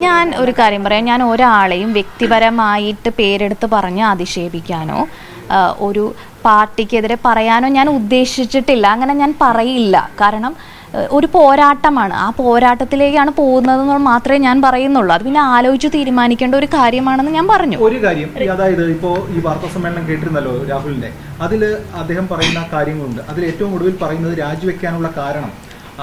ഞാൻ ഒരു കാര്യം പറയാം, ഞാൻ ഒരാളെയും വ്യക്തിപരമായിട്ട് പേരെടുത്ത് പറഞ്ഞ് അധിക്ഷേപിക്കാനോ ഒരു പാർട്ടിക്കെതിരെ പറയാനോ ഞാൻ ഉദ്ദേശിച്ചിട്ടില്ല. അങ്ങനെ ഞാൻ പറയില്ല. കാരണം ഒരു പോരാട്ടമാണ്, ആ പോരാട്ടത്തിലേക്കാണ് പോകുന്നതെന്ന് മാത്രമേ ഞാൻ പറയുന്നുള്ളൂ. അത് പിന്നെ ആലോചിച്ച് തീരുമാനിക്കേണ്ട ഒരു കാര്യമാണെന്ന് ഞാൻ പറഞ്ഞു. ഒരു കാര്യം, അതായത് ഇപ്പോൾ ഈ വാർത്താ സമ്മേളനം കേട്ടിരുന്നല്ലോ രാഹുലിന്റെ, അതിൽ അദ്ദേഹം പറയുന്ന കാര്യങ്ങളുണ്ട്. അതിൽ ഏറ്റവും ഒടുവിൽ പറയുന്നത് രാജിവെക്കാനുള്ള കാരണം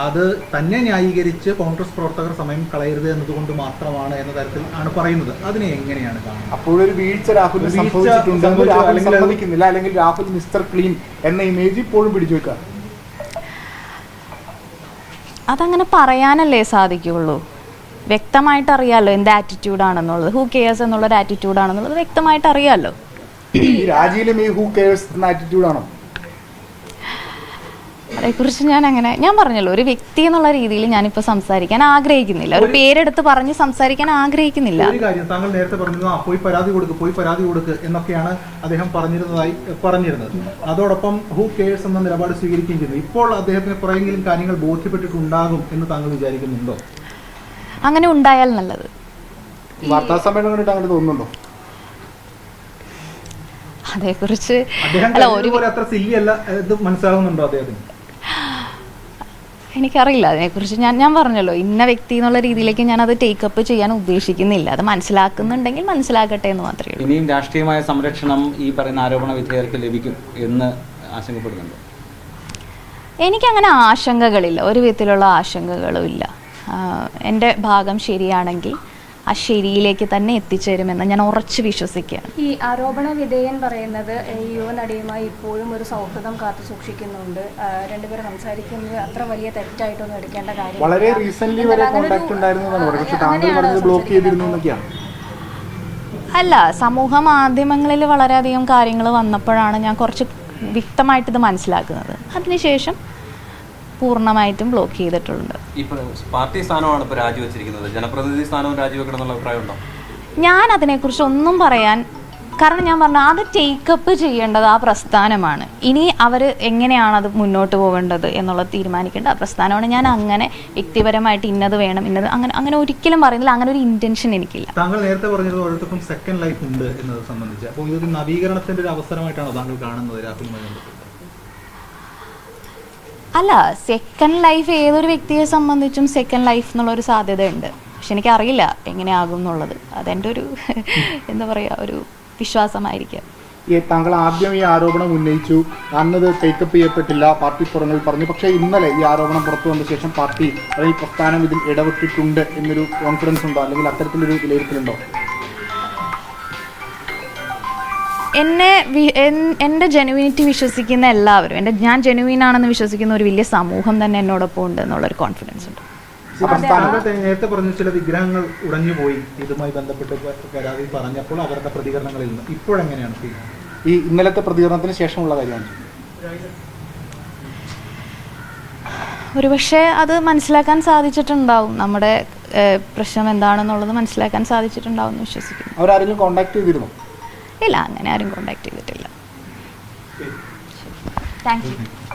അത് തന്നെ ന്യായീകരിച്ച് കോൺഗ്രസ് പ്രവർത്തകർ സമയം കളയരുത് എന്നതുകൊണ്ട് മാത്രമാണ് എന്ന തരത്തിൽ ആണ് പറയുന്നത്. അതിനെ എങ്ങനെയാണ് കാണുന്നത്? അപ്പോഴൊരു വീഴ്ച രാഹുൽ സംഭവിച്ചിട്ടുണ്ടെങ്കിൽ രാഹുൽ സമ്മതിക്കുന്നില്ല, അല്ലെങ്കിൽ രാഹുൽ മിസ്റ്റർ ക്ലീൻ എന്ന ഇമേജ് ഇപ്പോഴും പിടിച്ചു വെക്കുക. അതങ്ങനെ പറയാനല്ലേ സാധിക്കുള്ളൂ. വ്യക്തമായിട്ട് അറിയാമല്ലോ എന്ത് ആറ്റിറ്റ്യൂഡാണെന്നുള്ളത്, ഹൂ കെയേഴ്സ് എന്നുള്ളൊരു ആറ്റിറ്റ്യൂഡാണെന്നുള്ളത് വ്യക്തമായിട്ട് അറിയാമല്ലോ. ഈ രാജിയിലും ഈ ഹൂ കെയേഴ്സ് എന്ന ആറ്റിറ്റ്യൂഡാണോ? അതേക്കുറിച്ച് ഞാൻ പറഞ്ഞല്ലോ, ഒരു വ്യക്തി എന്നുള്ള രീതിയിൽ ഞാനിപ്പോൾ സംസാരിക്കാൻ ആഗ്രഹിക്കുന്നില്ല, ഒരു പേരെടുത്ത് പറഞ്ഞ് സംസാരിക്കാൻ ആഗ്രഹിക്കുന്നില്ല. ഒരു കാര്യം, താങ്കൾ നേരത്തെ പറഞ്ഞത് പോയി പരാതി കൊടുക്ക് എന്നൊക്കെയാണ് അദ്ദേഹം പറഞ്ഞിരുന്നത്. അതോടൊപ്പം ഹൂ കെയേഴ്സ് എന്ന നിലപാട് സ്വീകരിക്കുകയും ചെയ്തു. ഇപ്പോൾ അദ്ദേഹത്തിന് കുറെയെങ്കിലും കാര്യങ്ങൾ ബോധ്യപ്പെട്ടിട്ടുണ്ടാകും എന്ന് താങ്കൾ വിചാരിക്കുന്നുണ്ടോ? അങ്ങനെ ഉണ്ടായാൽ നല്ലത്. വാർത്താ സമ്മേളനം കണ്ടിട്ട് അങ്ങനെ തോന്നുന്നുണ്ടോ? അതേക്കുറിച്ച് അത്ര സില്ലി അല്ല ഇത് മനസ്സിലാവുന്നുണ്ടോ അദ്ദേഹത്തിന്? എനിക്കറിയില്ല അതിനെക്കുറിച്ച്. ഞാൻ പറഞ്ഞല്ലോ, ഇന്ന വ്യക്തി എന്നുള്ള രീതിയിലേക്ക് ഞാൻ അത് ടേക്കപ്പ് ചെയ്യാൻ ഉദ്ദേശിക്കുന്നില്ല. അത് മനസ്സിലാക്കുന്നുണ്ടെങ്കിൽ മനസ്സിലാക്കട്ടെ എന്ന് മാത്രമേ ഉള്ളൂ. ഇനിയും രാഷ്ട്രീയമായ സംരക്ഷണം ഈ പറയുന്ന ആരോപണ വിധേയർക്ക് ലഭിക്കും എന്ന് ആശങ്കപ്പെടുന്നുണ്ടോ? എനിക്കങ്ങനെ ആശങ്കകളില്ല, ഒരു വിധത്തിലുള്ള ആശങ്കകളും ഇല്ല. എൻ്റെ ഭാഗം ശരിയാണെങ്കിൽ ആ ശരിയിലേക്ക് തന്നെ എത്തിച്ചേരുമെന്ന് ഞാൻ ഉറച്ചു വിശ്വസിക്കുകയാണ്. ഈ ആരോപണ വിധേയൻ പറയുന്നത് ഈ യുവനടിയുമായി ഇപ്പോഴും ഒരു സൗഹൃദം കാത്തു സൂക്ഷിക്കുന്നുണ്ട്, രണ്ടുപേരും സംസാരിക്കുന്നത് അത്ര വലിയ തെറ്റായിട്ടൊന്നും എടുക്കേണ്ട കാര്യം. വളരെ റീസെന്റ് വരെ കോൺടാക്ട് ഉണ്ടായിരുന്നു, പക്ഷേ താങ്കൾ പറഞ്ഞത് ബ്ലോക്ക് ചെയ്തിരുന്നു എന്നൊക്കെയാണ്. അല്ല, സമൂഹ മാധ്യമങ്ങളിൽ വളരെയധികം കാര്യങ്ങൾ വന്നപ്പോഴാണ് ഞാൻ കുറച്ച് വ്യക്തമായിട്ട് ഇത് മനസ്സിലാക്കുന്നത്. അതിനുശേഷം പൂർണ്ണമായിട്ടും ബ്ലോക്ക് ചെയ്തിട്ടുണ്ട്. പാർട്ടി സ്ഥാനമാണ് ഇപ്പോൾ രാജിവെച്ചിരിക്കുന്നത്, ജനപ്രതിനിധി സ്ഥാനവും രാജിവെക്കണം എന്നുള്ള അഭിപ്രായമുണ്ടോ? ഞാൻ അതിനെക്കുറിച്ച് ഒന്നും പറയാൻ, കാരണം ഞാൻ പറഞ്ഞു അത് ടേക്കപ്പ് ചെയ്യേണ്ടത് ആ പ്രസ്ഥാനമാണ്. ഇനി അവർ എങ്ങനെയാണ് അത് മുന്നോട്ട് പോകേണ്ടത് എന്നുള്ളത് തീരുമാനിക്കേണ്ട ആ പ്രസ്ഥാനമാണ്. ഞാൻ അങ്ങനെ വ്യക്തിപരമായിട്ട് ഇന്നത് വേണം ഇന്നത് അങ്ങനെ ഒരിക്കലും പറയുന്നില്ല. അങ്ങനെ ഒരു ഇന്റൻഷൻ എനിക്കില്ല. താങ്കൾ നേരത്തെ പറഞ്ഞത് ഓരോരുത്തർക്കും സെക്കൻഡ് ലൈഫ് ഉണ്ട് എന്നത് സംബന്ധിച്ച്, അപ്പോൾ ഇതൊരു നവീകരണത്തിന്റെ ഒരു അവസരമായിട്ടാണോ താങ്കൾ കാണുന്നത് രാഹുലുമായി? അല്ല, സെക്കൻഡ് ലൈഫ് ഏതൊരു വ്യക്തിയെ സംബന്ധിച്ചും സെക്കൻഡ് ലൈഫ് എന്നുള്ളൊരു സാധ്യതയുണ്ട്. പക്ഷെ എനിക്കറിയില്ല എങ്ങനെയാകും എന്നുള്ളത്. അതെൻ്റെ ഒരു എന്താ പറയുക, ഒരു വിശ്വാസമായിരിക്കാം. താങ്കൾ ആദ്യം ഈ ആരോപണം ഉന്നയിച്ചു, അന്നത് ടേക്കപ്പ് ചെയ്യപ്പെട്ടില്ല, പാർട്ടി പുറങ്ങളിൽ പറഞ്ഞു. പക്ഷേ ഇന്നലെ ഈ ആരോപണം പുറത്തു വന്ന ശേഷം പാർട്ടി അല്ലെങ്കിൽ പ്രസ്ഥാനം ഇതിൽ ഇടപെട്ടിട്ടുണ്ട് എന്നൊരു കോൺഫിഡൻസ് ഉണ്ടോ, അല്ലെങ്കിൽ അത്തരത്തിലൊരു വിലയിരുത്തലുണ്ടോ? എൻ്റെ ജെനുവിനിറ്റി വിശ്വസിക്കുന്ന എല്ലാവരും, ഞാൻ ജെനുവിൻ ആണെന്ന് വിശ്വസിക്കുന്ന ഒരു വലിയ സമൂഹം തന്നെ എന്നോടൊപ്പം ഉണ്ട് എന്നുള്ളൊരു കോൺഫിഡൻസ് ഉണ്ട്. നേരത്തെ പറഞ്ഞ ചില വിഗ്രഹങ്ങൾ ഉടഞ്ഞുപോയി ഇതുമായി ബന്ധപ്പെട്ട് പരാതി പറഞ്ഞപ്പോൾ അവരുടെ പ്രതികരണങ്ങളിൽ നിന്ന് ഇപ്പോഴെങ്ങനെയാണ് ഈ ഇന്നലത്തെ പ്രതികരണത്തിന് ശേഷമുള്ള കാര്യമാണ്? ഒരുപക്ഷെ അത് മനസ്സിലാക്കാൻ സാധിച്ചിട്ടുണ്ടാവും, നമ്മുടെ പ്രശ്നം എന്താണെന്നുള്ളത് മനസ്സിലാക്കാൻ സാധിച്ചിട്ടുണ്ടാവും എന്ന് വിശ്വസിക്കുന്നു. അവരാരെങ്കിലും കോൺടാക്ട് ചെയ്തിരുന്നു? ഇല്ല, അങ്ങനെ ആരും കോൺടാക്ട് ചെയ്തിട്ടില്ല. Thank you.